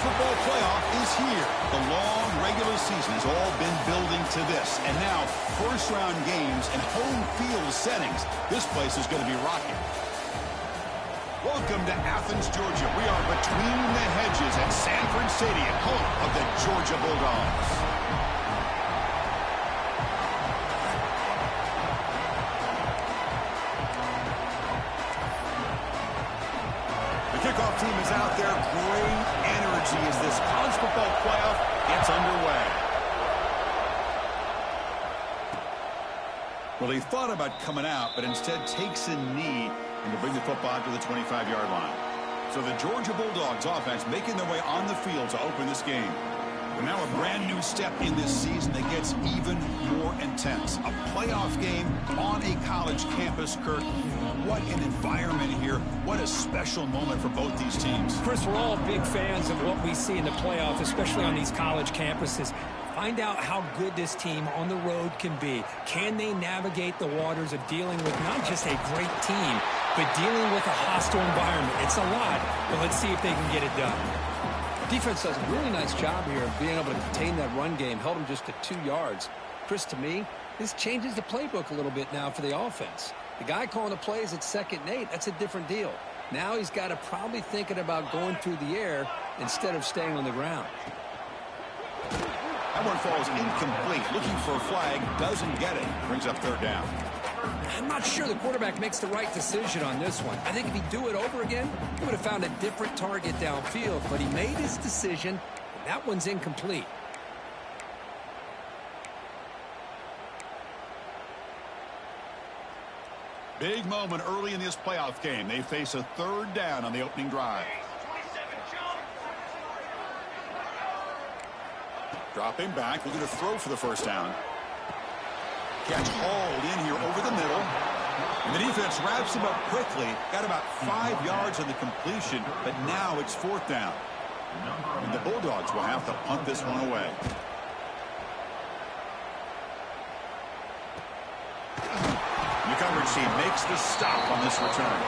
football playoff is here. The long regular season has all been building to this. And now, first-round games and home field settings. This place is going to be rocking. Welcome to Athens, Georgia. We are between the hedges at Sanford Stadium, home of the Georgia Bulldogs. Kickoff team is out there. Great energy as this college football playoff gets underway. Well, he thought about coming out, but instead takes a knee and to bring the football to the 25-yard line. So the Georgia Bulldogs offense making their way on the field to open this game. Well, now a brand new step in this season that gets even more intense. A playoff game on a college campus, Kirk. What an environment here. What a special moment for both these teams. Chris, we're all big fans of what we see in the playoff, especially on these college campuses. Find out how good this team on the road can be. Can they navigate the waters of dealing with not just a great team, but dealing with a hostile environment? It's a lot, but let's see if they can get it done. Defense does a really nice job here of being able to contain that run game, held them just to 2 yards. Chris, to me, this changes the playbook a little bit now for the offense. The guy calling the plays at 2nd and 8, that's a different deal. Now he's got to probably thinking about going through the air instead of staying on the ground. That one falls incomplete. Looking for a flag, doesn't get it. Brings up 3rd down. I'm not sure the quarterback makes the right decision on this one. I think if he'd do it over again, he would have found a different target downfield, but he made his decision, and that one's incomplete. Big moment early in this playoff game. They face a 3rd down on the opening drive. Dropping back, looking to throw for the 1st down. Catch hauled in here over the middle. And the defense wraps him up quickly. Got about 5 yards on the completion, but now it's 4th down. And the Bulldogs will have to punt this one away. The coverage team makes the stop on this return.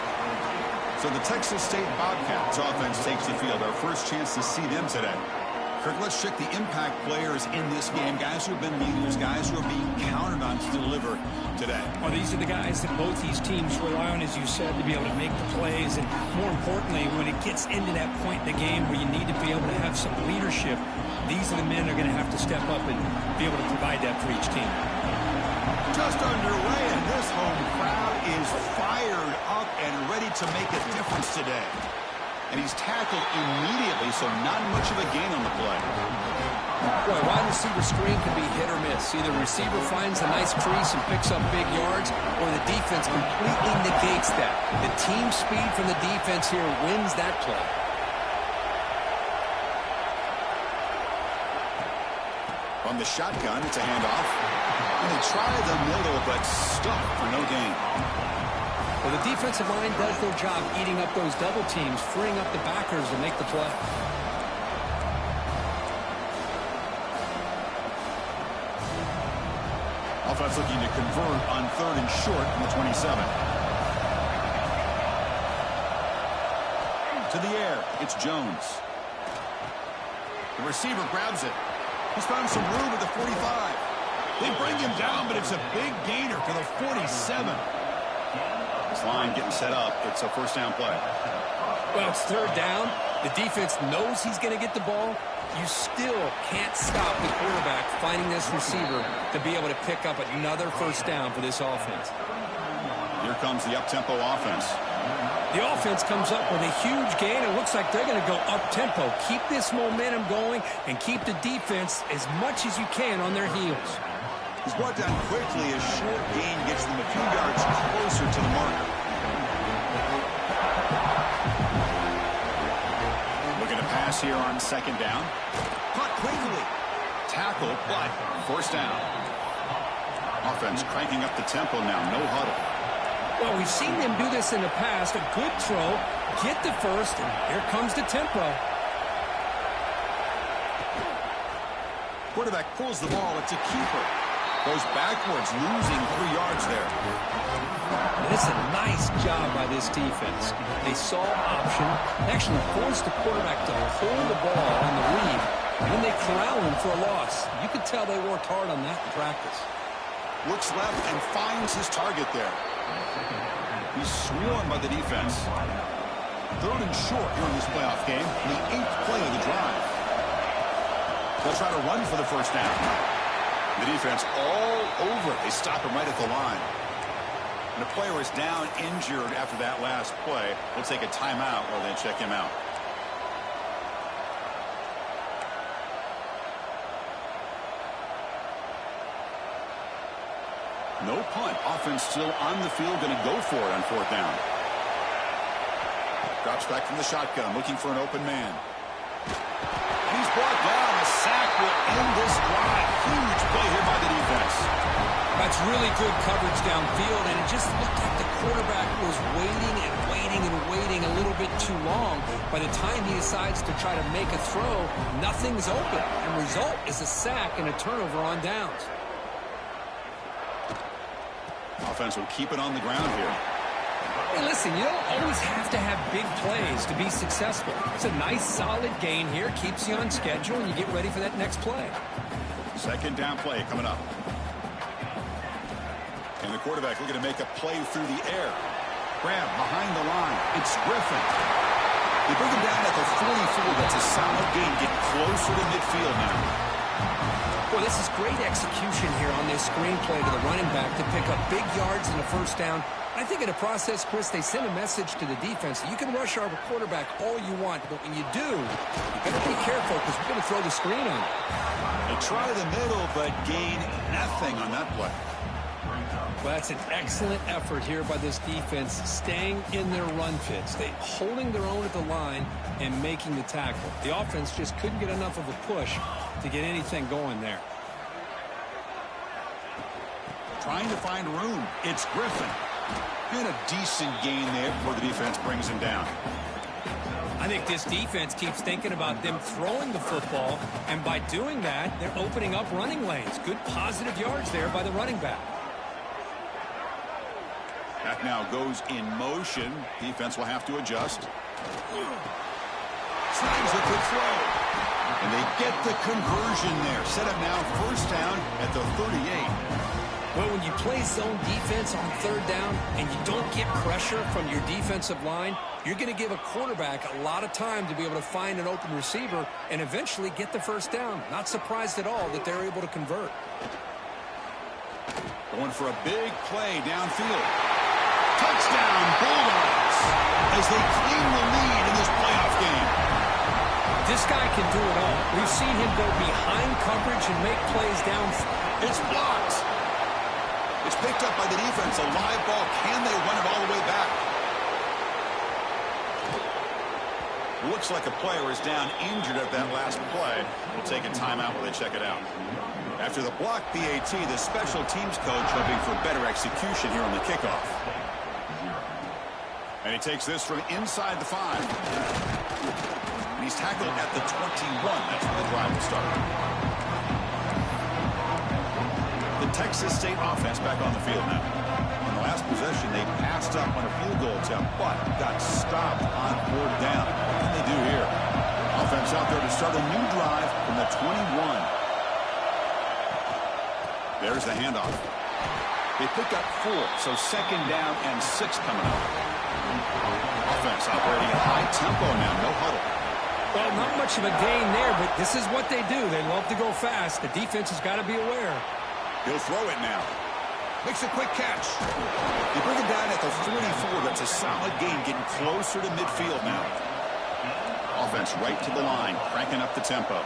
So the Texas State Bobcats offense takes the field. Our first chance to see them today. Kirk, let's check the impact players in this game. Guys who have been leaders, guys who are being counted on to deliver today. Well, these are the guys that both these teams rely on, as you said, to be able to make the plays. And more importantly, when it gets into that point in the game where you need to be able to have some leadership, these are the men that are going to have to step up and be able to provide that for each team. Just underway, and this home crowd is fired up and ready to make a difference today. And he's tackled immediately, so not much of a gain on the play. Boy, wide receiver screen can be hit or miss. Either receiver finds a nice crease and picks up big yards, or the defense completely negates that. The team speed from the defense here wins that play. From the shotgun, it's a handoff. And they try the middle, but stuck for no gain. Well, the defensive line does their job eating up those double teams, freeing up the backers to make the play. Offense looking to convert on 3rd and short from the 27. To the air, it's Jones. The receiver grabs it. He's found some room at the 45. They bring him down, but it's a big gainer to the 47. This line getting set up. It's a 1st down play. Well, it's 3rd down. The defense knows he's going to get the ball. You still can't stop the quarterback finding this receiver to be able to pick up another 1st down for this offense. Here comes the up-tempo offense. The offense comes up with a huge gain. It looks like they're going to go up-tempo. Keep this momentum going and keep the defense as much as you can on their heels. He's brought down quickly. A short gain gets them a few yards closer to the marker. Looking to pass here on 2nd down. Caught quickly. Tackle, but 1st down. Offense cranking up the tempo now. No huddle. Well, we've seen them do this in the past. A good throw, get the 1st, and here comes the tempo. Quarterback pulls the ball. It's a keeper. Goes backwards, losing 3 yards there. It's a nice job by this defense. They saw option, actually forced the quarterback to hold the ball on the read, and then they corral him for a loss. You could tell they worked hard on that in practice. Looks left and finds his target there. He's swarmed by the defense. 3rd and short here in this playoff game, the 8th play of the drive. They'll try to run for the first down. The defense all over it. They stop him right at the line. And the player is down injured after that last play. We'll take a timeout while they check him out. No punt. Offense still on the field, going to go for it on 4th down. Drops back from the shotgun, looking for an open man. He's brought down. A sack will end this drive. Huge play here by the defense. That's really good coverage downfield, and it just looked like the quarterback was waiting and waiting and waiting a little bit too long. By the time he decides to try to make a throw, nothing's open. And result is a sack and a turnover on downs. Offense will keep it on the ground here. Hey, listen, you don't always have to have big plays to be successful. It's a nice, solid gain here. Keeps you on schedule, and you get ready for that next play. 2nd down play coming up. And the quarterback looking to make a play through the air. Grab behind the line. It's Griffin. They bring him down at the 44. That's a solid gain. Get closer to midfield now. Boy, this is great execution here on this screenplay to the running back to pick up big yards and a first down. I think in the process, Chris, they send a message to the defense that you can rush our quarterback all you want, but when you do, you better be careful because we're going to throw the screen on you. They try the middle, but gain nothing on that play. Well, that's an excellent effort here by this defense, staying in their run fits. They holding their own at the line and making the tackle. The offense just couldn't get enough of a push to get anything going there. Trying to find room. It's Griffin. Been a decent gain there before the defense brings him down. I think this defense keeps thinking about them throwing the football, and by doing that, they're opening up running lanes. Good positive yards there by the running back. That now goes in motion. Defense will have to adjust. Snags a good throw. And they get the conversion there. Set up now 1st down at the 38. Well, when you play zone defense on 3rd down and you don't get pressure from your defensive line, you're going to give a quarterback a lot of time to be able to find an open receiver and eventually get the first down. Not surprised at all that they're able to convert. Going for a big play downfield. Touchdown, Bulldogs, as they claim the lead in this playoff game. This guy can do it all. We've seen him go behind coverage and make plays down. It's blocked. It's picked up by the defense. A live ball. Can they run it all the way back? Looks like a player is down injured at that last play. We'll take a timeout while they check it out. After the block PAT, the special teams coach hoping for better execution here on the kickoff. And he takes this from inside the 5. And he's tackled at the 21. That's where the drive will start. The Texas State offense back on the field now. On the last possession, they passed up on a field goal attempt, but got stopped on 4th down. What can they do here? Offense out there to start a new drive from the 21. There's the handoff. They picked up 4, so 2nd down and 6 coming up. Offense operating at high tempo now, no huddle. Well, not much of a gain there, but this is what they do. They love to go fast. The defense has got to be aware. He'll throw it now. Makes a quick catch. They bring him down at the 44. That's a solid gain, getting closer to midfield now. Offense right to the line, cranking up the tempo.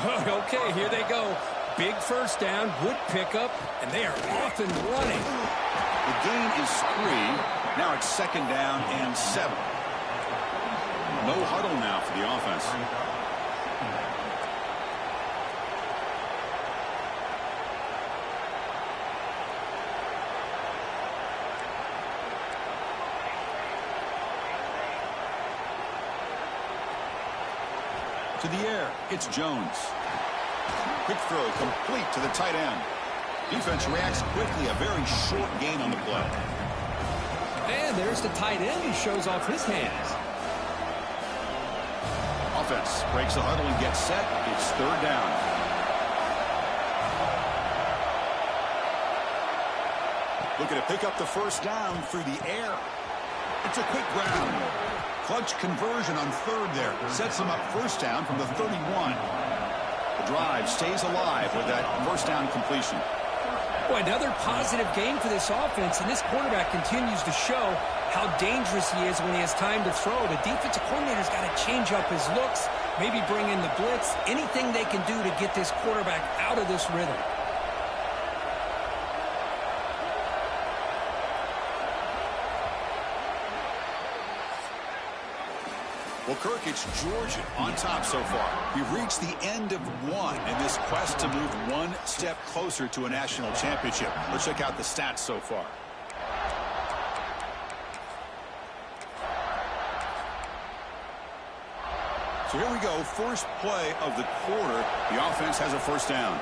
Okay, here they go. Big first down, good pickup, and they are off and running. The gain is 3. Now it's 2nd down and 7. No huddle now for the offense. To the air, it's Jones. Quick throw complete to the tight end. Defense reacts quickly. A very short gain on the play. And there's the tight end. He shows off his hands. Offense breaks the huddle and gets set. It's third down. Looking to pick up the first down through the air. It's a quick grab. Clutch conversion on third there. Sets him up first down from the 31. The drive stays alive with that first down completion. Boy, another positive game for this offense, and this quarterback continues to show how dangerous he is when he has time to throw. The defensive coordinator's got to change up his looks, maybe bring in the blitz, anything they can do to get this quarterback out of this rhythm. Well, Kirk, it's Georgia on top so far. We've reached the end of one in this quest to move one step closer to a national championship. Let's check out the stats so far. So here we go. First play of the quarter. The offense has a first down.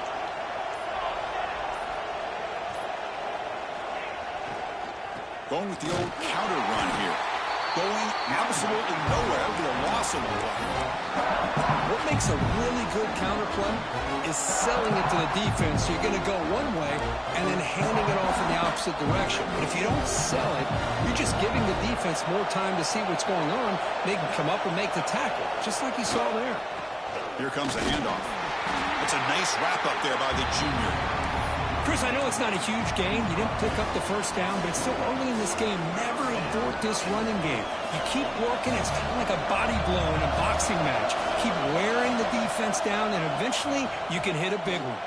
Going with the old counter run here. Going absolutely nowhere with a loss of the play. What makes a really good counter play is selling it to the defense. So you're going to go one way and then handing it off in the opposite direction. But if you don't sell it, you're just giving the defense more time to see what's going on. They can come up and make the tackle, just like you saw there. Here comes a handoff. It's a nice wrap up there by the junior. Chris, I know it's not a huge gain. You didn't pick up the first down, but it's still early in this game. Never abort this running game. You keep working. It's kind of like a body blow in a boxing match. Keep wearing the defense down, and eventually you can hit a big one.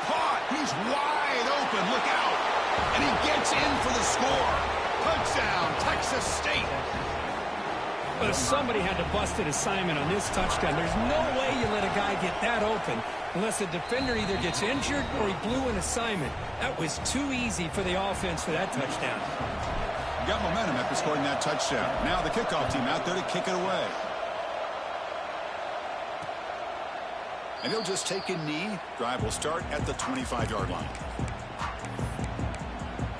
Caught. He's wide open. Look out. And he gets in for the score. Touchdown, Texas State. But somebody had to bust an assignment on this touchdown. There's no way you let a guy get that open unless the defender either gets injured or he blew an assignment. That was too easy for the offense for that touchdown. Got momentum after scoring that touchdown. Now the kickoff team out there to kick it away. And he'll just take a knee. Drive will start at the 25-yard line.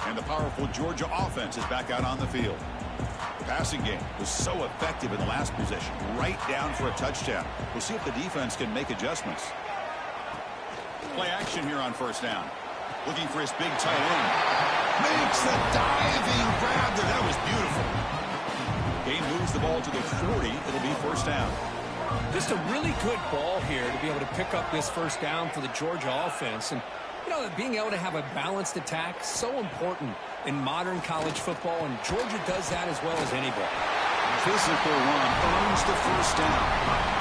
And the powerful Georgia offense is back out on the field. The passing game was so effective in the last possession, right down for a touchdown. We'll see if the defense can make adjustments. Play action here on first down. Looking for his big tight end. Makes the diving grab there. That was beautiful. Game moves the ball to the 40. It'll be first down. Just a really good ball here to be able to pick up this first down for the Georgia offense. And, you know, being able to have a balanced attack, so important in modern college football, and Georgia does that as well as anybody. Physical run earns the first down.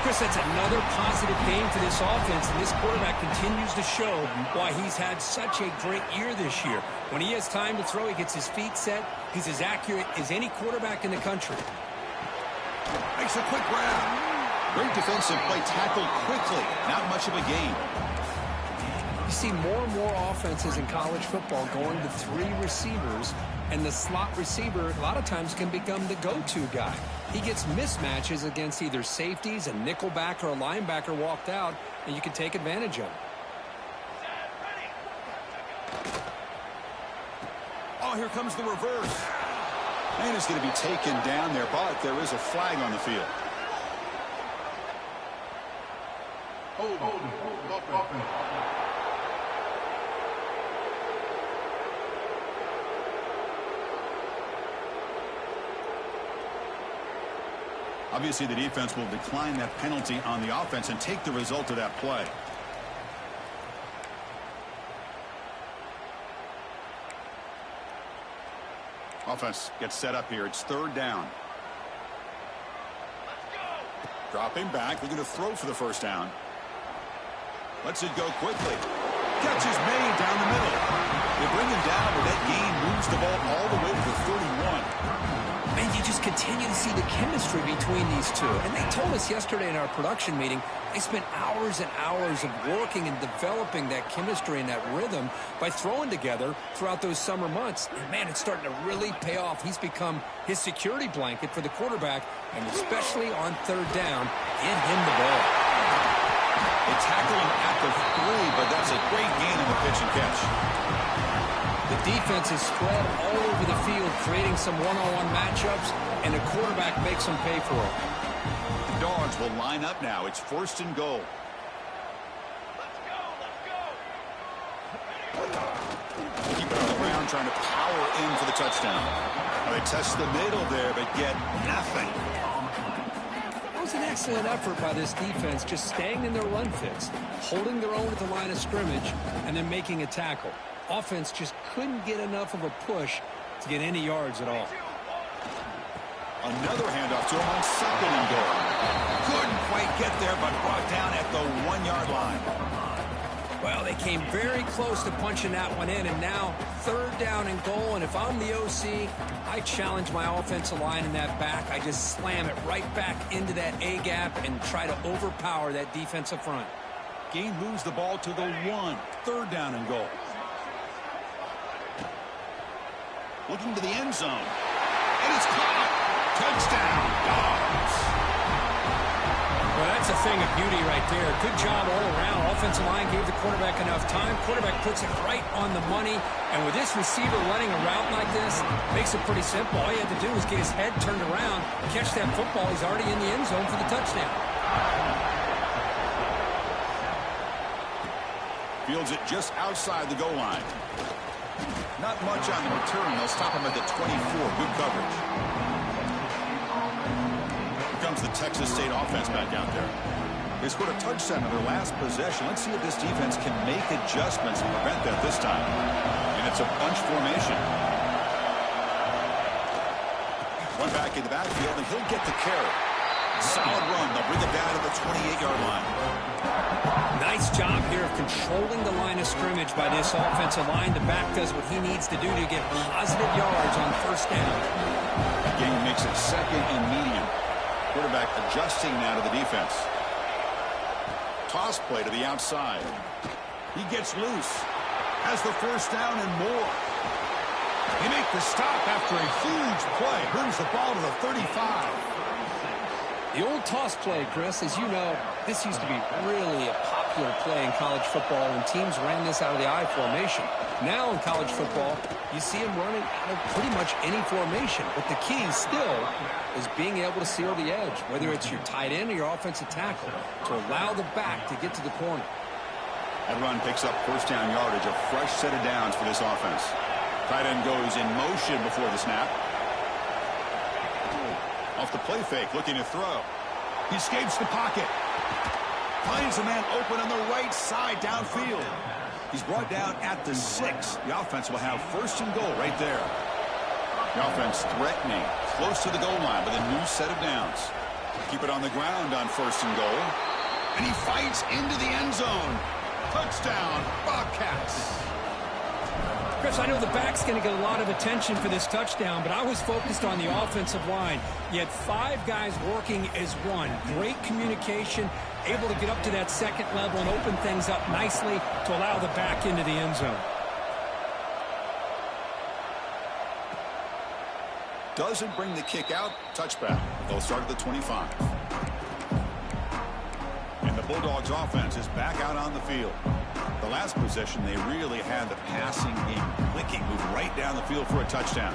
Chris, that's another positive game for this offense, and this quarterback continues to show why he's had such a great year this year. When he has time to throw, he gets his feet set. He's as accurate as any quarterback in the country. Makes a quick grab. Great defensive play, tackled quickly. Not much of a gain. You see more and more offenses in college football going to three receivers, and the slot receiver a lot of times can become the go-to guy. He gets mismatches against either safeties, a nickelback, or a linebacker walked out, and you can take advantage of it. Oh, here comes the reverse. And it's going to be taken down there, but there is a flag on the field. Obviously, the defense will decline that penalty on the offense and take the result of that play. Offense gets set up here. It's third down. Dropping back, looking to throw for the first down. Lets it go quickly. Catch is made down the middle. They bring him down, but that gain moves the ball all the way to the 31. And you just continue to see the chemistry between these two. And they told us yesterday in our production meeting, they spent hours and hours of working and developing that chemistry and that rhythm by throwing together throughout those summer months. And, man, it's starting to really pay off. He's become his security blanket for the quarterback, and especially on third down, get him the ball. They tackle him at the 3, but that's a great gain in the pitch and catch. The defense is spread all over the field, creating some one-on-one matchups, and the quarterback makes them pay for it. The Dogs will line up now. It's 1st and goal. Keep it on the ground, trying to power in for the touchdown. Well, they test the middle there, but get nothing. That was an excellent effort by this defense, just staying in their run fits, holding their own at the line of scrimmage, and then making a tackle. Offense just couldn't get enough of a push to get any yards at all. Another handoff to him on 2nd and goal. Couldn't quite get there, but brought down at the 1-yard line. Well, they came very close to punching that one in, and now 3rd down and goal. And if I'm the OC, I challenge my offensive line in that back. I just slam it right back into that A-gap and try to overpower that defensive front. Gain moves the ball to the 1. 3rd down and goal. Looking to the end zone. And it's caught. Touchdown, Dogs. Well, that's a thing of beauty right there. Good job all around. Offensive line gave the quarterback enough time. Quarterback puts it right on the money. And with this receiver running a route like this, makes it pretty simple. All you have to do is get his head turned around, catch that football. He's already in the end zone for the touchdown. Fields it just outside the goal line. Not much on the return. They'll stop him at the 24. Good coverage. Here comes the Texas State offense back out there. They scored a touchdown in their last possession. Let's see if this defense can make adjustments and prevent that this time. And it's a bunch formation. One back in the backfield, and he'll get the carry. Solid run. They'll bring it down to the 28-yard line. Nice job here of controlling the line of scrimmage by this offensive line. The back does what he needs to do to get positive yards on 1st down. The game makes it 2nd and medium. Quarterback adjusting now to the defense. Toss play to the outside. He gets loose. Has the 1st down and more. He makes the stop after a huge play. Brings the ball to the 35. The old toss play, Chris, as you know, this used to be really a popular play in college football when teams ran this out of the I formation. Now in college football, you see them running out of pretty much any formation. But the key still is being able to seal the edge, whether it's your tight end or your offensive tackle, to allow the back to get to the corner. That run picks up 1st down yardage, a fresh set of downs for this offense. Tight end goes in motion before the snap. Off the play fake, looking to throw. He escapes the pocket. Finds a man open on the right side downfield. He's brought down at the 6. The offense will have 1st and goal right there. The offense threatening, close to the goal line with a new set of downs. Keep it on the ground on 1st and goal. And he fights into the end zone. Touchdown, Bobcats. Chris, I know the back's going to get a lot of attention for this touchdown, but I was focused on the offensive line. You had 5 guys working as one. Great communication, able to get up to that 2nd level and open things up nicely to allow the back into the end zone. Doesn't bring the kick out. Touchback. They'll start at the 25. And the Bulldogs offense is back out on the field. The last possession, they really had the passing game clicking, moved right down the field for a touchdown.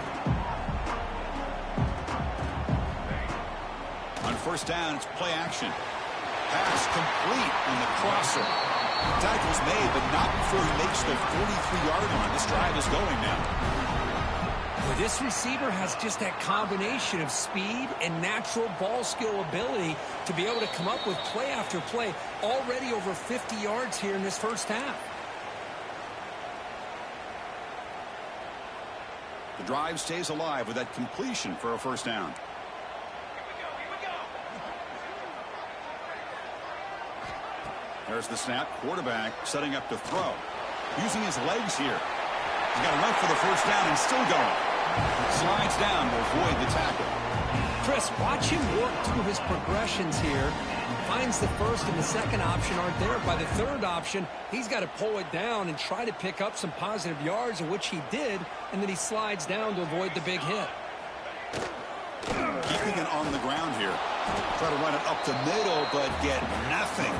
On 1st down, it's play action. Pass complete on the crosser. Tackle's made, but not before he makes the 43-yard line. This drive is going now. Well, this receiver has just that combination of speed and natural ball skill ability to be able to come up with play after play. Already over 50 yards here in this 1st half. The drive stays alive with that completion for a 1st down. There's the snap. Quarterback setting up to throw. Using his legs here. He's got enough for the 1st down and still going. Slides down to avoid the tackle. Chris, watch him work through his progressions here. Finds the 1st and the 2nd option aren't there. By the 3rd option, he's got to pull it down and try to pick up some positive yards, of which he did, and then he slides down to avoid the big hit. Keep keeping it on the ground here. Try to run it up the middle, but get nothing.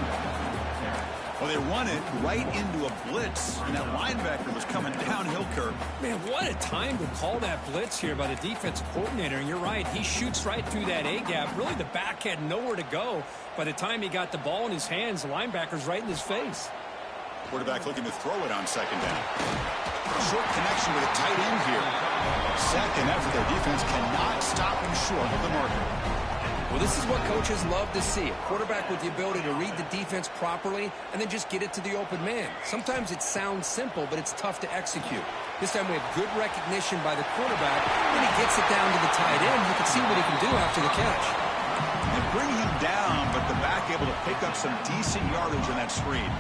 Well, they run it right into a blitz, and that linebacker was coming downhill, Kirk. Man, what a time to call that blitz here by the defensive coordinator. And you're right, he shoots right through that A-gap. Really, the back had nowhere to go. By the time he got the ball in his hands, the linebacker's right in his face. Quarterback looking to throw it on second down. A short connection with a tight end here. Second effort, their defense cannot stop him short of the marker. Well, this is what coaches love to see. A quarterback with the ability to read the defense properly and then just get it to the open man. Sometimes it sounds simple, but it's tough to execute. This time we have good recognition by the quarterback. When he gets it down to the tight end, you can see what he can do after the catch. They bring him down, but the back able to pick up some decent yardage on that screen.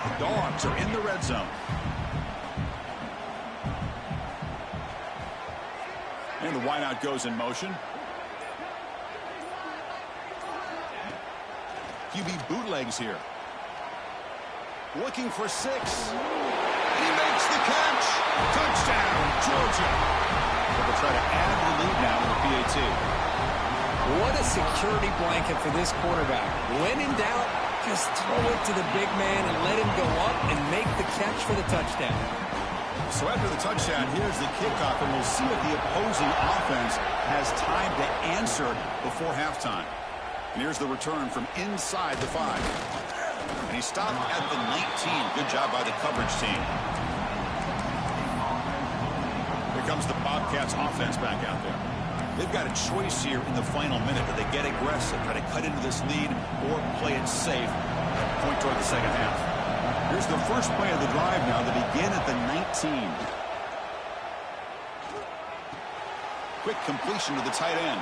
The Dogs are in the red zone. And the wideout goes in motion. QB bootlegs here. Looking for 6. And he makes the catch. Touchdown, Georgia. They'll try to add the lead now with a PAT. What a security blanket for this quarterback. When in doubt, just throw it to the big man and let him go up and make the catch for the touchdown. So after the touchdown, here's the kickoff, and we'll see if the opposing offense has time to answer before halftime. And here's the return from inside the 5. And he stopped at the 19. Good job by the coverage team. Here comes the Bobcats offense back out there. They've got a choice here in the final minute. Do they get aggressive, try to cut into this lead, or play it safe, point toward the second half? Here's the first play of the drive now. They begin at the 19. Quick completion to the tight end.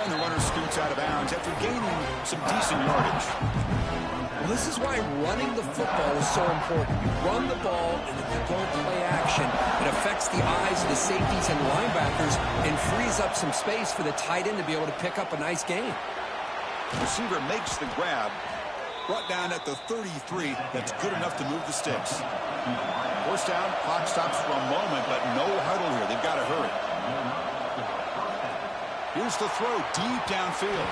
And the runner scoots out of bounds after gaining some decent yardage. Well, this is why running the football is so important. You run the ball, and if you don't play action, it affects the eyes of the safeties and linebackers and frees up some space for the tight end to be able to pick up a nice gain. Receiver makes the grab. Brought down at the 33. That's good enough to move the sticks. First down, clock stops for a moment, but no huddle here. They've got to hurry. Here's the throw deep downfield.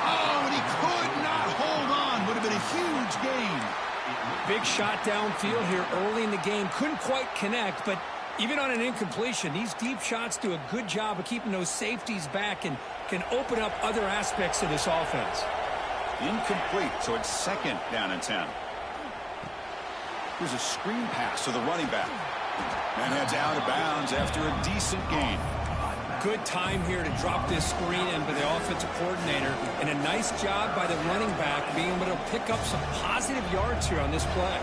Oh, and he could not hold on. Would have been a huge gain. Big shot downfield here early in the game. Couldn't quite connect, but even on an incompletion, these deep shots do a good job of keeping those safeties back and can open up other aspects of this offense. Incomplete, so it's second down and 10. Here's a screen pass to the running back. And heads out of bounds after a decent gain. Good time here to drop this screen in by the offensive coordinator, and a nice job by the running back being able to pick up some positive yards here on this play.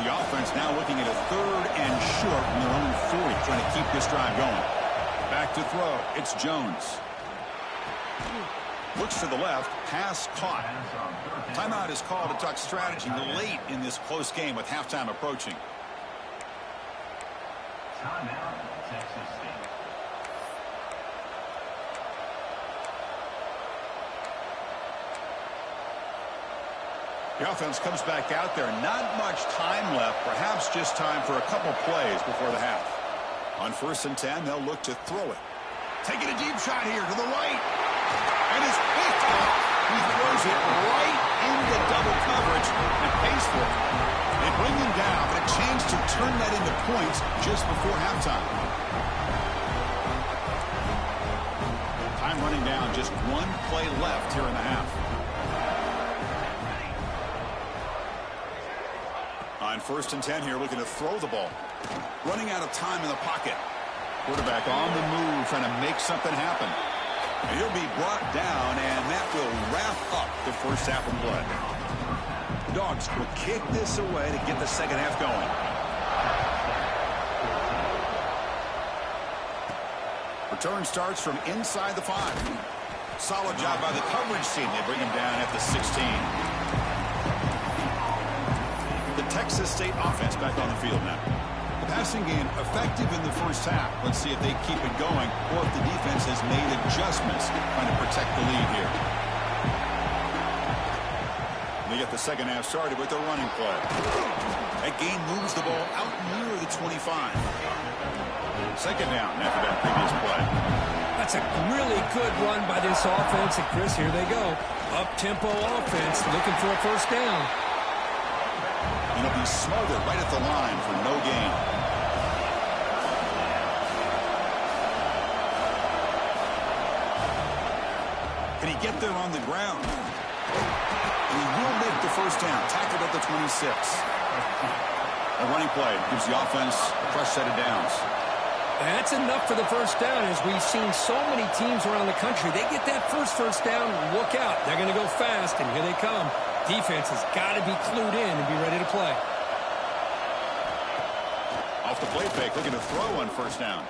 The offense now looking at a 3rd and short from their own 40, trying to keep this drive going. Back to throw. It's Jones. Looks to the left. Pass caught. Timeout is called to talk strategy late in this close game with halftime approaching. Timeout, Texas State. The offense comes back out there. Not much time left. Perhaps just time for a couple plays before the half. On 1st and 10, they'll look to throw it. Taking a deep shot here to the right. And it's picked up. He throws it right into double coverage and pays for it. They bring him down, but a chance to turn that into points just before halftime. Time running down. Just one play left here in the half. On 1st and 10 here, looking to throw the ball. Running out of time in the pocket. Quarterback on the move, trying to make something happen. And he'll be brought down, and that will wrap up the first half of play. The Dogs will kick this away to get the second half going. Return starts from inside the 5. Solid job by the coverage team. They bring him down at the 16. The Texas State offense back on the field now. The passing game effective in the first half. Let's see if they keep it going or if the defense has made adjustments trying to protect the lead here. They get the second half started with their running play. That gain moves the ball out near the 25. Second down after that previous play. That's a really good run by this offense. And, Chris, here they go. Up-tempo offense looking for a first down. And he'll be smothered right at the line for no gain. Can he get there on the ground? And he will make the first down. Tackled at the 26. A running play gives the offense a fresh set of downs. That's enough for the first down. As we've seen so many teams around the country, they get that first down, look out. They're going to go fast, and here they come. Defense has got to be clued in and be ready to play. Off the play fake, looking to throw on first down.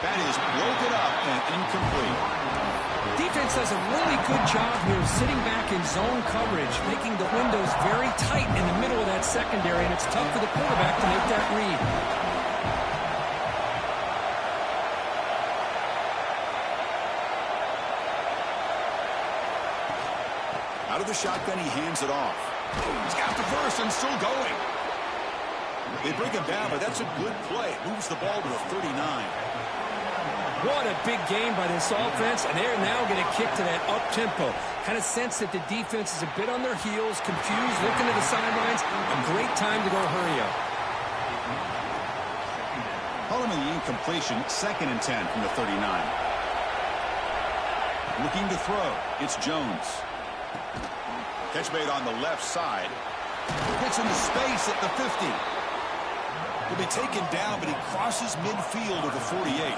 That is broken up and incomplete. Defense does a really good job here sitting back in zone coverage, making the windows very tight in the middle of that secondary, and it's tough for the quarterback to make that read. Out of the shotgun, he hands it off. He's got the first and still going. They bring him down, but that's a good play. Moves the ball to the 39. What a big game by this offense, and they're now going to kick to that up-tempo. Kind of sense that the defense is a bit on their heels, confused, looking to the sidelines. A great time to go hurry up. Following the incompletion, 2nd and 10 from the 39. Looking to throw. It's Jones. Catch made on the left side. Gets into space at the 50. He'll be taken down, but he crosses midfield of the 48.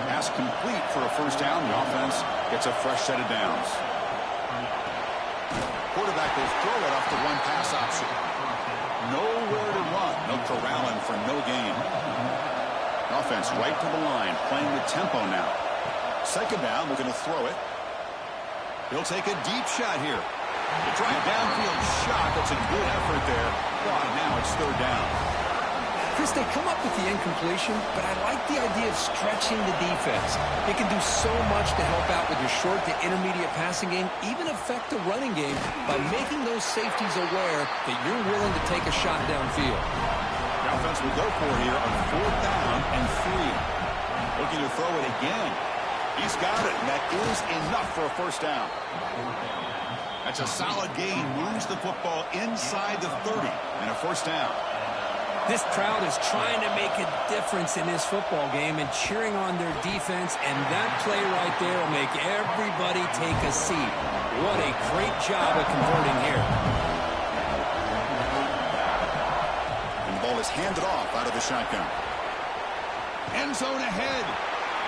Pass complete for a first down. The offense gets a fresh set of downs. Quarterback will throw it off the one-pass option. Nowhere to run. No corralling for no gain. Offense right to the line, playing with tempo now. 2nd down, looking to throw it. He'll take a deep shot here. The drive downfield shot. That's a good effort there. But now it's 3rd down. Chris, they come up with the incompletion, but I like the idea of stretching the defense. It can do so much to help out with your short to intermediate passing game, even affect the running game by making those safeties aware that you're willing to take a shot downfield. The offense will go for it here on 4th down and 3. Looking to throw it again. He's got it, and that is enough for a first down. That's a solid gain. Moves the football inside the 30 and a first down. This crowd is trying to make a difference in this football game and cheering on their defense, and that play right there will make everybody take a seat. What a great job of converting here. And the ball is handed off out of the shotgun. End zone ahead.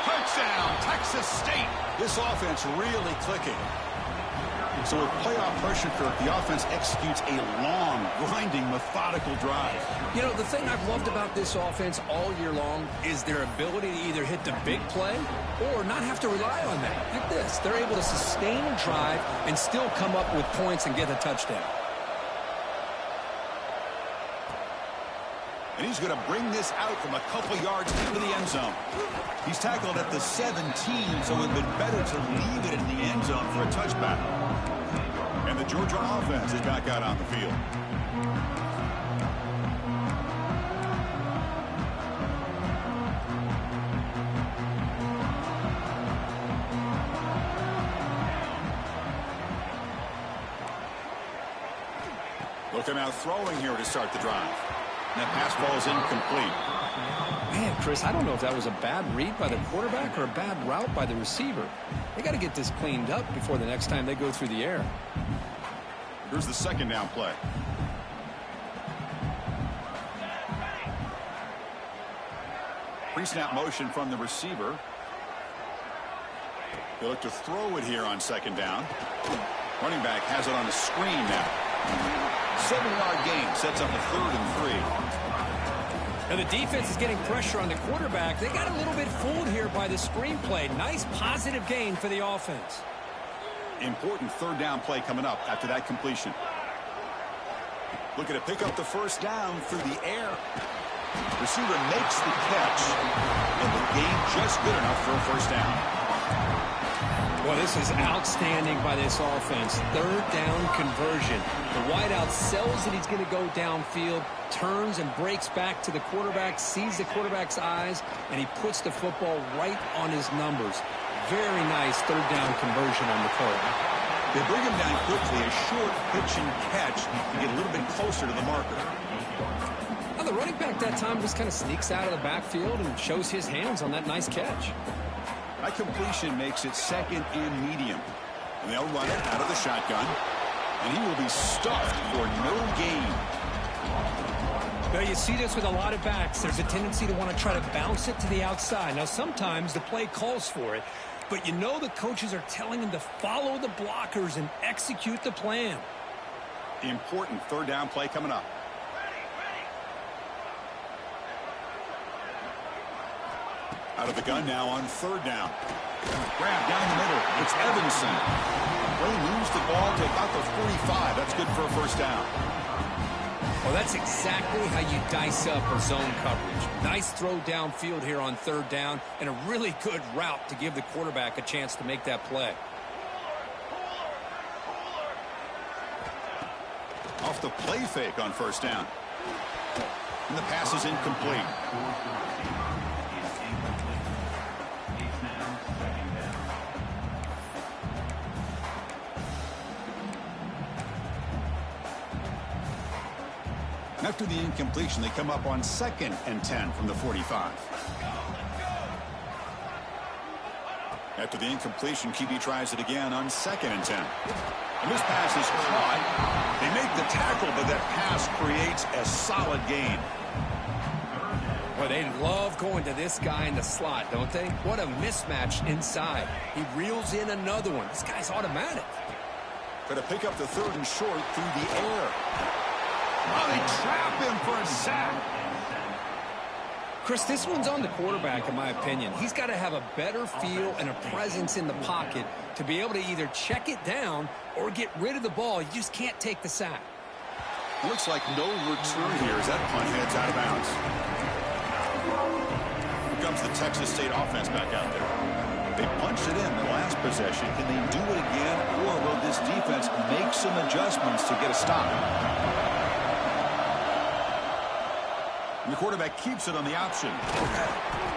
Touchdown, Texas State. This offense really clicking. So with playoff pressure, Kirk, the offense executes a long, grinding, methodical drive. You know, the thing I've loved about this offense all year long is their ability to either hit the big play or not have to rely on that. Like this, they're able to sustain a drive and still come up with points and get a touchdown. And he's going to bring this out from a couple yards into the end zone. He's tackled at the 17, so it would have been better to leave it in the end zone for a touchback. And the Georgia offense is back out on the field. Looking out throwing here to start the drive. And that pass ball is incomplete. Man, Chris, I don't know if that was a bad read by the quarterback or a bad route by the receiver. They got to get this cleaned up before the next time they go through the air. Here's the 2nd down play. Pre-snap motion from the receiver. They look to throw it here on 2nd down. Running back has it on the screen now. 7-yard gain sets up a 3rd and 3. Now the defense is getting pressure on the quarterback. They got a little bit fooled here by the screenplay. Nice positive gain for the offense. Important 3rd down play coming up after that completion. Looking to pick up the first down through the air. Receiver makes the catch, and the gain just good enough for a first down. Well, this is outstanding by this offense. Third down conversion. The wideout sells that he's going to go downfield, turns and breaks back to the quarterback, sees the quarterback's eyes, and he puts the football right on his numbers. Very nice third down conversion on the play. They bring him down quickly, a short pitch and catch to get a little bit closer to the marker. Now, the running back that time just kind of sneaks out of the backfield and shows his hands on that nice catch. That completion makes it second and medium. And they'll run it out of the shotgun. And he will be stuffed for no gain. Well, you see this with a lot of backs. There's a tendency to want to try to bounce it to the outside. Now, sometimes the play calls for it, but you know the coaches are telling him to follow the blockers and execute the plan. The important third down play coming up. Out of the gun now on third down. Grab down the middle. It's Evanson. Well, he moves the ball to about the 45. That's good for a first down. Well, that's exactly how you dice up a zone coverage. Nice throw downfield here on third down, and a really good route to give the quarterback a chance to make that play. Off the play fake on first down. And the pass is incomplete. After the incompletion, they come up on 2nd and 10 from the 45. After the incompletion, QB tries it again on 2nd and 10. And this pass is caught. They make the tackle, but that pass creates a solid gain. Well, they love going to this guy in the slot, don't they? What a mismatch inside. He reels in another one. This guy's automatic. Got to pick up the third and short through the air. Oh, they trap him for a sack. Chris, this one's on the quarterback, in my opinion. He's got to have a better feel and a presence in the pocket to be able to either check it down or get rid of the ball. You just can't take the sack. Looks like no return here as that punt heads out of bounds. Here comes the Texas State offense back out there. They punched it in the last possession. Can they do it again, or will this defense make some adjustments to get a stop? And the quarterback keeps it on the option.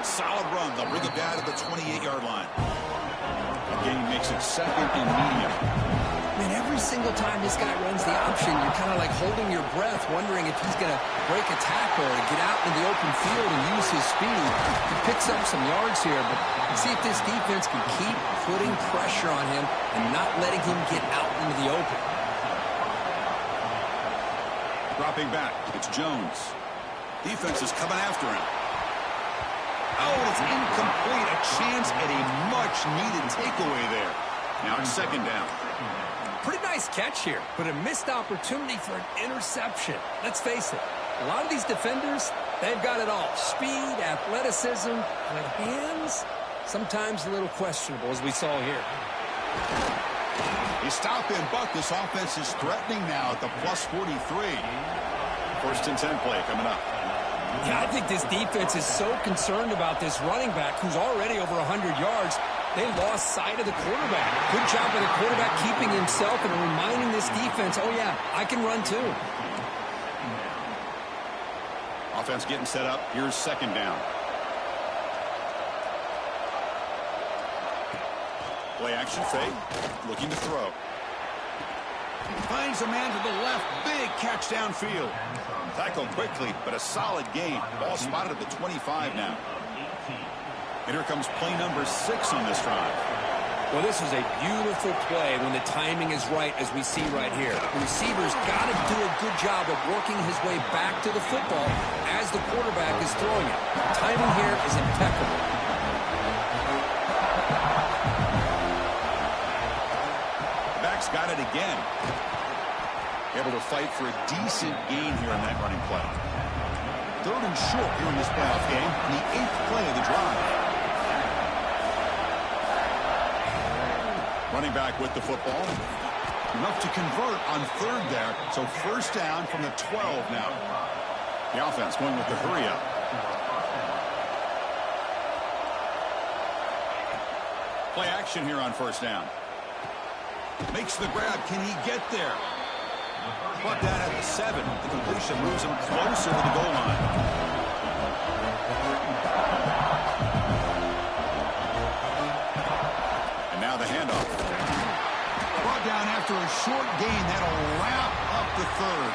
Solid run. They'll bring it down to the 28-yard line. The game makes it 2nd and medium. I mean, every single time this guy runs the option, you're kind of like holding your breath, wondering if he's going to break a tackle or get out into the open field and use his speed. He picks up some yards here, but see if this defense can keep putting pressure on him and not letting him get out into the open. Dropping back, it's Jones. Defense is coming after him. Oh, it's incomplete. A chance at a much-needed takeaway there. Now it's 2nd down. Pretty nice catch here, but a missed opportunity for an interception. Let's face it, a lot of these defenders, they've got it all. Speed, athleticism, but hands, sometimes a little questionable, as we saw here. He stopped him, but this offense is threatening now at the plus 43. 1st and 10 play coming up. Yeah, I think this defense is so concerned about this running back who's already over 100 yards. They lost sight of the quarterback. Good job by the quarterback keeping himself and reminding this defense, oh, yeah, I can run too. Offense getting set up. Here's 2nd down. Play action fake. Looking to throw. Finds a man to the left. Big catch downfield. Tackled quickly, but a solid gain. Ball spotted at the 25 now. And here comes play number 6 on this drive. Well, this is a beautiful play when the timing is right, as we see right here. The receiver's got to do a good job of working his way back to the football as the quarterback is throwing it. Timing here is impeccable. Back's got it again. Able to fight for a decent gain here on that running play. 3rd and short here in this playoff game, and the 8th play of the drive. Running back with the football. Enough to convert on 3rd there. So 1st down from the 12 now. The offense going with the hurry up. Play action here on first down. Makes the grab. Can he get there? Brought down at the 7. The completion moves him closer to the goal line. And now the handoff. Brought down after a short gain. That'll wrap up the third.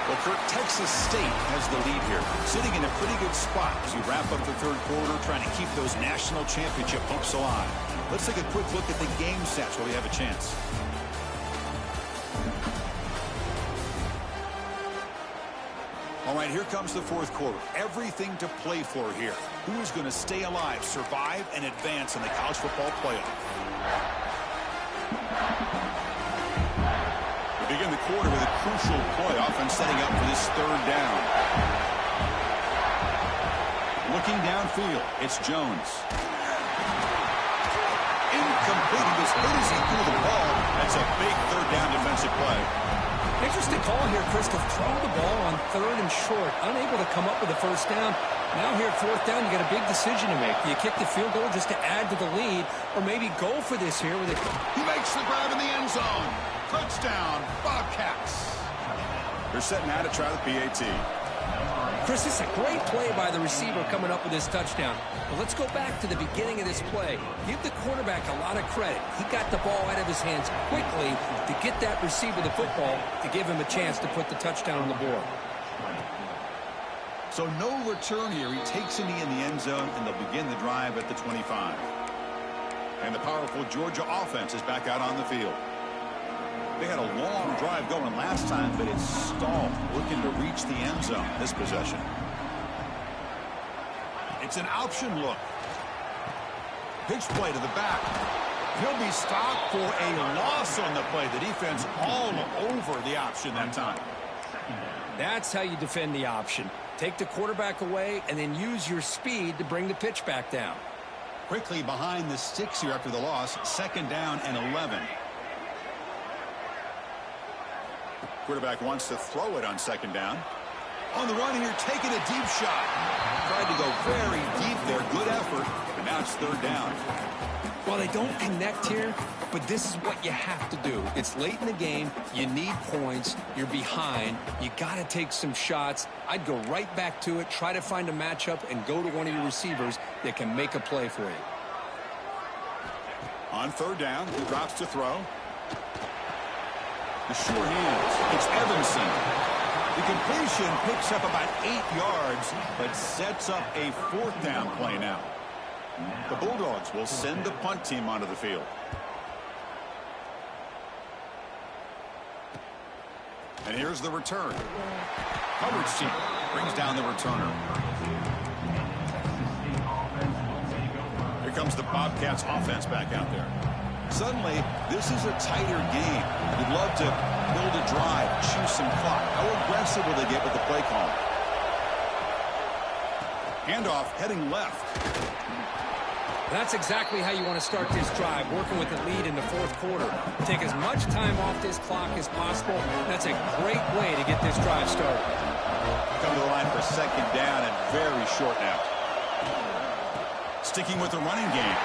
Well, Kurt, Texas State has the lead here, sitting in a pretty good spot as we wrap up the third quarter, trying to keep those national championship hopes alive. Let's take a quick look at the game stats where we have a chance. All right, here comes the fourth quarter. Everything to play for here. Who is going to stay alive, survive, and advance in the college football playoff? We begin the quarter with a crucial play, offense setting up for this third down. Looking downfield, it's Jones. Incomplete. He was hit as he threw the ball. That's a big third down defensive play. Interesting call here, Chris, to throw the ball on third and short. Unable to come up with a first down. Now here at fourth down, you got a big decision to make. Do you kick the field goal just to add to the lead, or maybe go for this here with it? He makes the grab in the end zone. Touchdown, Bobcats. They're setting out to try the PAT. Chris, this is a great play by the receiver coming up with this touchdown. But let's go back to the beginning of this play. Give the quarterback a lot of credit. He got the ball out of his hands quickly to get that receiver the football to give him a chance to put the touchdown on the board. So no return here. He takes a knee in the end zone, and they'll begin the drive at the 25. And the powerful Georgia offense is back out on the field. They had a long drive going last time, but it's stalled, looking to reach the end zone this possession. It's an option look. Pitch play to the back. He'll be stopped for a loss on the play. The defense all over the option that time. That's how you defend the option. Take the quarterback away and then use your speed to bring the pitch back down. Quickly behind the sticks here after the loss. Second down and 11. Quarterback wants to throw it on second down. On the run here, taking a deep shot. Tried to go very deep there. Good effort. But now it's third down. Well, they don't connect here, but this is what you have to do. It's late in the game. You need points. You're behind. You got to take some shots. I'd go right back to it, try to find a matchup, and go to one of your receivers that can make a play for you. On third down, he drops to throw. The sure hands. It's Evanson. The completion picks up about 8 yards, but sets up a fourth down play now. The Bulldogs will send the punt team onto the field. And here's the return. Coverage team brings down the returner. Here comes the Bobcats offense back out there. Suddenly, this is a tighter game. You'd love to build a drive, choose some clock. How aggressive will they get with the play call? Handoff heading left. That's exactly how you want to start this drive, working with the lead in the fourth quarter. Take as much time off this clock as possible. That's a great way to get this drive started. Come to the line for second down and very short now. Sticking with the running game.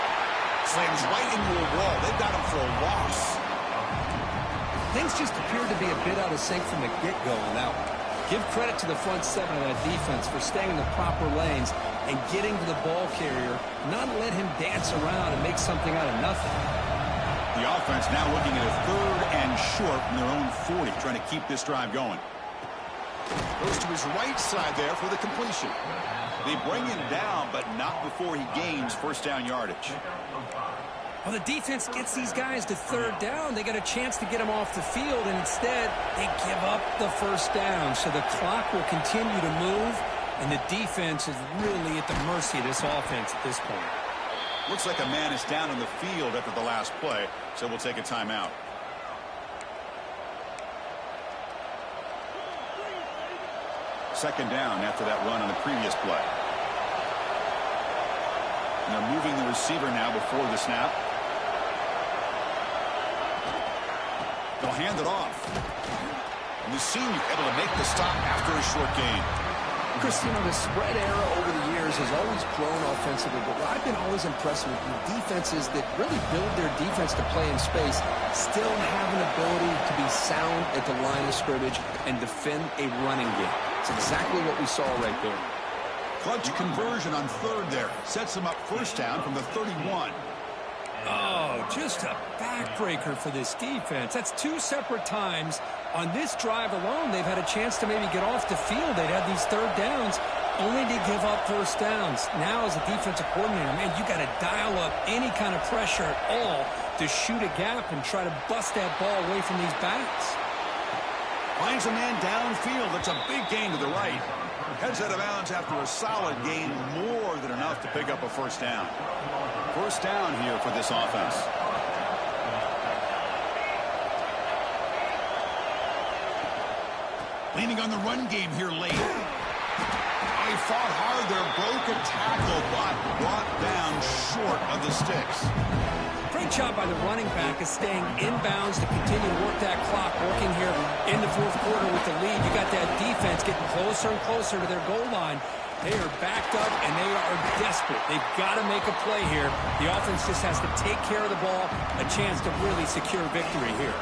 Slams right into a wall. They've got him for a loss. Things just appeared to be a bit out of sync from the get-go on that one. Give credit to the front seven of that defense for staying in the proper lanes and getting to the ball carrier, not let him dance around and make something out of nothing. The offense now looking at a third and short from their own 40, trying to keep this drive going. Goes to his right side there for the completion. They bring him down, but not before he gains first down yardage. Well, the defense gets these guys to third down. They got a chance to get them off the field, and instead they give up the first down. So the clock will continue to move, and the defense is really at the mercy of this offense at this point. Looks like a man is down on the field after the last play, so we'll take a timeout. Second down after that run on the previous play. And they're moving the receiver now before the snap. They'll hand it off. And the senior able to make the stop after a short gain. Chris, you know, the spread era over the years has always grown offensively, but what I've been always impressed with defenses that really build their defense to play in space still have an ability to be sound at the line of scrimmage and defend a running game. It's exactly what we saw right there. Clutch conversion on third there. Sets them up first down from the 31. Oh, just a backbreaker for this defense. That's two separate times. On this drive alone, they've had a chance to maybe get off the field. They'd had these third downs, only to give up first downs. Now, as a defensive coordinator, man, you got to dial up any kind of pressure at all to shoot a gap and try to bust that ball away from these backs. Finds a man downfield. That's a big gain to the right. Heads out of bounds after a solid gain, more than enough to pick up a first down. First down here for this offense. Leaning on the run game here late. Oh, he fought hard there, broke a tackle, but brought down short of the sticks. Great job by the running back is staying inbounds to continue to work that clock, working here in the fourth quarter with the lead. You got that defense getting closer and closer to their goal line. They are backed up, and they are desperate. They've got to make a play here. The offense just has to take care of the ball, a chance to really secure victory here.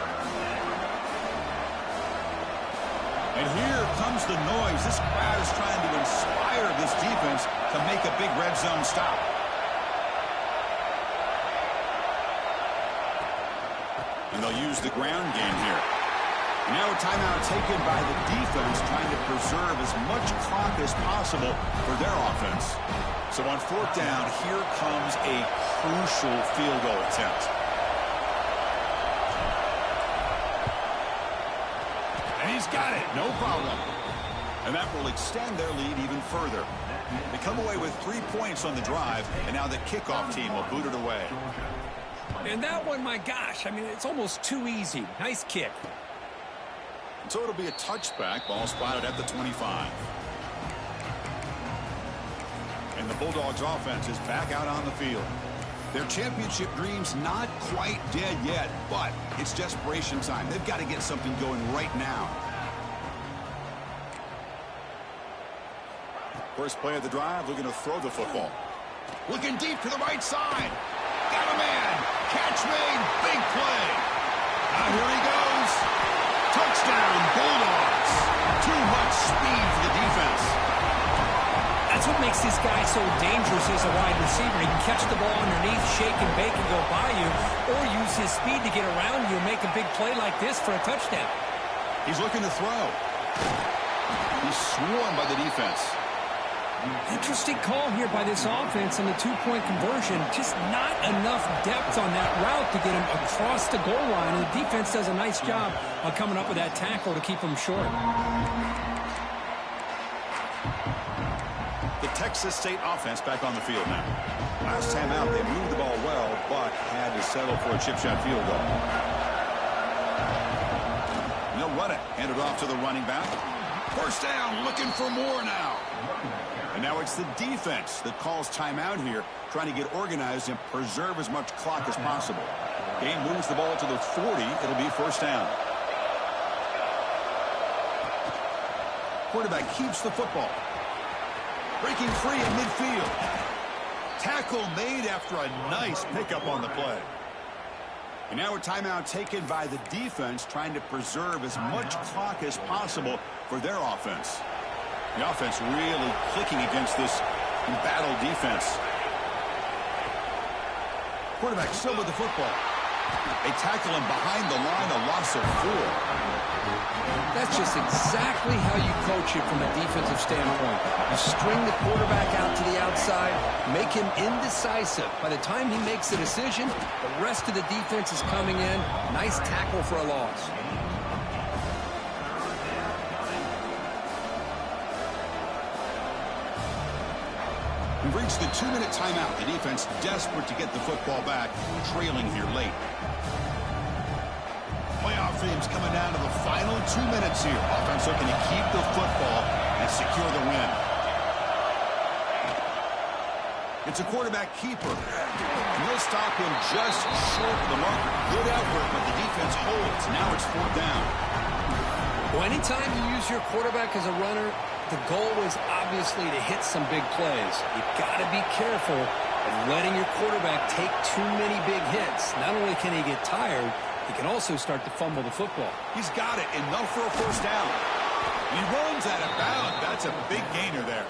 And here comes the noise. This crowd is trying to inspire this defense to make a big red zone stop. And they'll use the ground game here. Now a timeout taken by the defense, trying to preserve as much clock as possible for their offense. So on fourth down, here comes a crucial field goal attempt. And he's got it, no problem. And that will extend their lead even further. They come away with 3 points on the drive, and now the kickoff team will boot it away. And that one, my gosh, I mean, it's almost too easy. Nice kick. So it'll be a touchback. Ball spotted at the 25. And the Bulldogs offense is back out on the field. Their championship dreams not quite dead yet, but it's desperation time. They've got to get something going right now. First play of the drive, looking to throw the football. Looking deep to the right side. Got a man. Catch made. Big play. Now here he goes. Touchdown, Bulldogs. Too much speed for the defense. That's what makes this guy so dangerous as a wide receiver. He can catch the ball underneath, shake and bake and go by you, or use his speed to get around you and make a big play like this for a touchdown. He's looking to throw. He's swarmed by the defense. Interesting call here by this offense on the two-point conversion. Just not enough depth on that route to get him across the goal line. And the defense does a nice job of coming up with that tackle to keep him short. The Texas State offense back on the field now. Last time out, they moved the ball well, but had to settle for a chip shot field goal. And they'll run it. Hand it off to the running back. First down, looking for more now. And now it's the defense that calls timeout here, trying to get organized and preserve as much clock as possible. Game moves the ball to the 40. It'll be first down. Quarterback keeps the football. Breaking free in midfield. Tackle made after a nice pickup on the play. And now a timeout taken by the defense, trying to preserve as much clock as possible for their offense. The offense really clicking against this embattled defense. Quarterback still with the football. They tackle him behind the line, a loss of 4. That's just exactly how you coach it from a defensive standpoint. You string the quarterback out to the outside, make him indecisive. By the time he makes the decision, the rest of the defense is coming in. Nice tackle for a loss. We've reached the 2-minute timeout. The defense desperate to get the football back, trailing here late. Playoff themes coming down to the final 2 minutes here. Offense looking to keep the football and secure the win. It's a quarterback keeper. And he'll stop him just short of the marker. Good effort, but the defense holds. Now it's fourth down. Well, anytime you use your quarterback as a runner, the goal is obviously to hit some big plays. You've got to be careful of letting your quarterback take too many big hits. Not only can he get tired, he can also start to fumble the football. He's got it. Enough for a first down. He runs out of bounds. That's a big gainer there.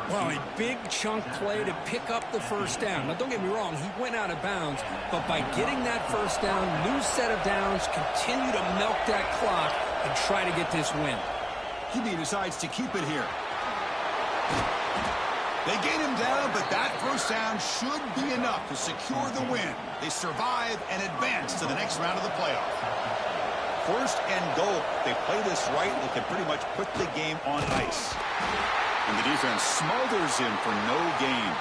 Well, a big chunk play to pick up the first down. Now, don't get me wrong, he went out of bounds, but by getting that first down, new set of downs, continue to milk that clock and try to get this win. He decides to keep it here. They gain him down, but that first down should be enough to secure the win. They survive and advance to the next round of the playoff. First and goal. If they play this right, they can pretty much put the game on ice. And the defense smothers him for no gain.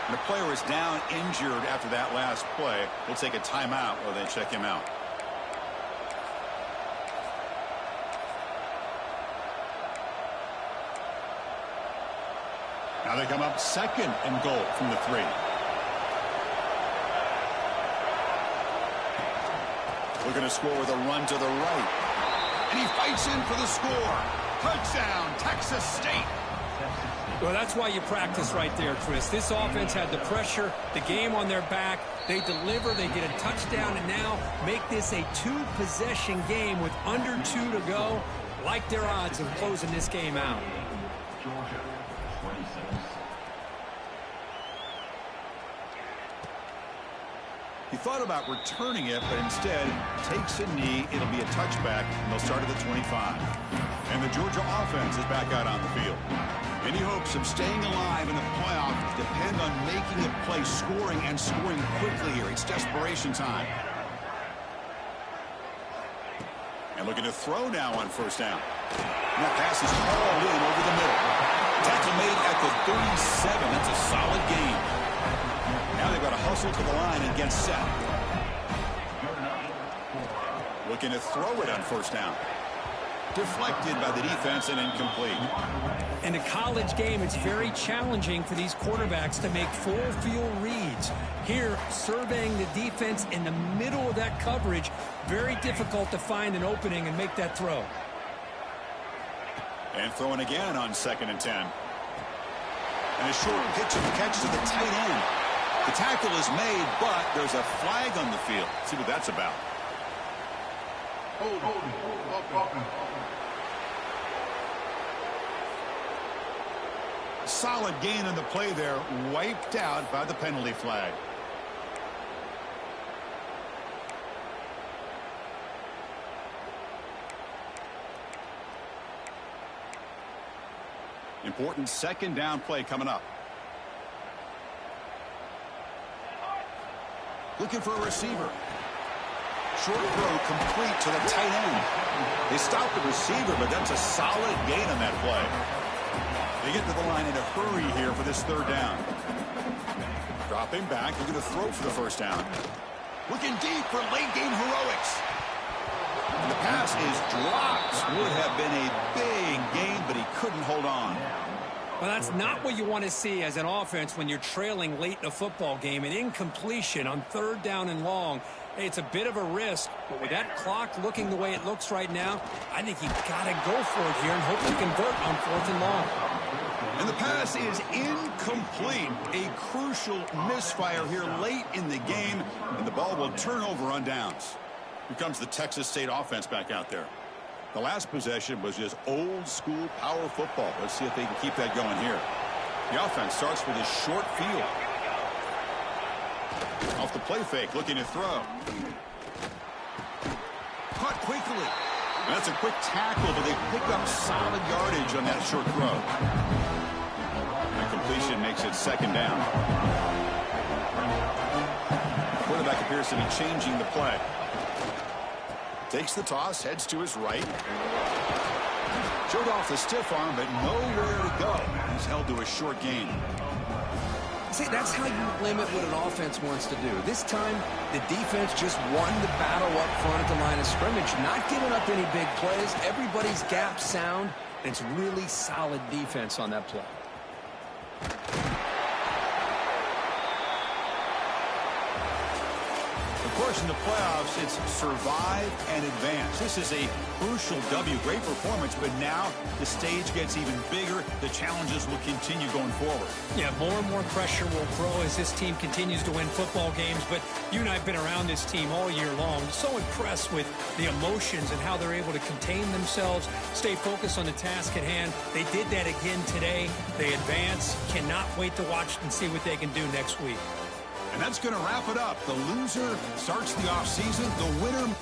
And the player is down injured after that last play. We'll take a timeout while they check him out. Now they come up second and goal from the 3. Looking to score with a run to the right. And he fights in for the score. Touchdown, Texas State. Well, that's why you practice right there, Chris. This offense had the pressure, the game on their back. They deliver, they get a touchdown, and now make this a 2-possession game with under 2 to go. Like their odds of closing this game out. Georgia, 26. He thought about returning it, but instead takes a knee. It'll be a touchback, and they'll start at the 25. And the Georgia offense is back out on the field. Any hopes of staying alive in the playoff depend on making a play, scoring, and scoring quickly here. It's desperation time. And looking to throw now on first down. And that pass is hauled in over the middle. Tackle made at the 37. That's a solid gain. Now they've got to hustle to the line and get set. Looking to throw it on first down. Deflected by the defense and incomplete. In a college game, it's very challenging for these quarterbacks to make full field reads. Here, surveying the defense in the middle of that coverage, very difficult to find an opening and make that throw. And throwing again on 2nd and 10. And a short pitch and catch to the tight end. The tackle is made, but there's a flag on the field. Let's see what that's about. Solid gain on the play there, wiped out by the penalty flag. Important second down play coming up. Looking for a receiver. Short throw complete to the tight end. They stop the receiver, but that's a solid gain on that play. They get to the line in a hurry here for this third down. Dropping back, looking to throw for the first down. Looking deep for late game heroics. And the pass is dropped. Would have been a big gain, but he couldn't hold on. Well, that's not what you want to see as an offense when you're trailing late in a football game. An incompletion on 3rd down and long. Hey, it's a bit of a risk, but with that clock looking the way it looks right now, I think you've got to go for it here and hope to convert on 4th and long. And the pass is incomplete. A crucial misfire here late in the game, and the ball will turn over on downs. Here comes the Texas State offense back out there. The last possession was just old-school power football. Let's see if they can keep that going here. The offense starts with a short field. Off the play fake, looking to throw. Caught quickly. And that's a quick tackle, but they pick up solid yardage on that short throw. And completion makes it 2nd down. The quarterback appears to be changing the play. Takes the toss, heads to his right. Showed off the stiff arm, but nowhere to go. He's held to a short gain. See, that's how you limit what an offense wants to do. This time, the defense just won the battle up front at the line of scrimmage, not giving up any big plays. Everybody's gap sound. It's really solid defense on that play. The course, in the playoffs, it's survive and advance. This is a crucial W. Great performance, but now the stage gets even bigger. The challenges will continue going forward. Yeah, more and more pressure will grow as this team continues to win football games. But you and I have been around this team all year long. So impressed with the emotions and how they're able to contain themselves, stay focused on the task at hand. They did that again today. They advance. Cannot wait to watch and see what they can do next week. And that's going to wrap it up. The loser starts the offseason. The winner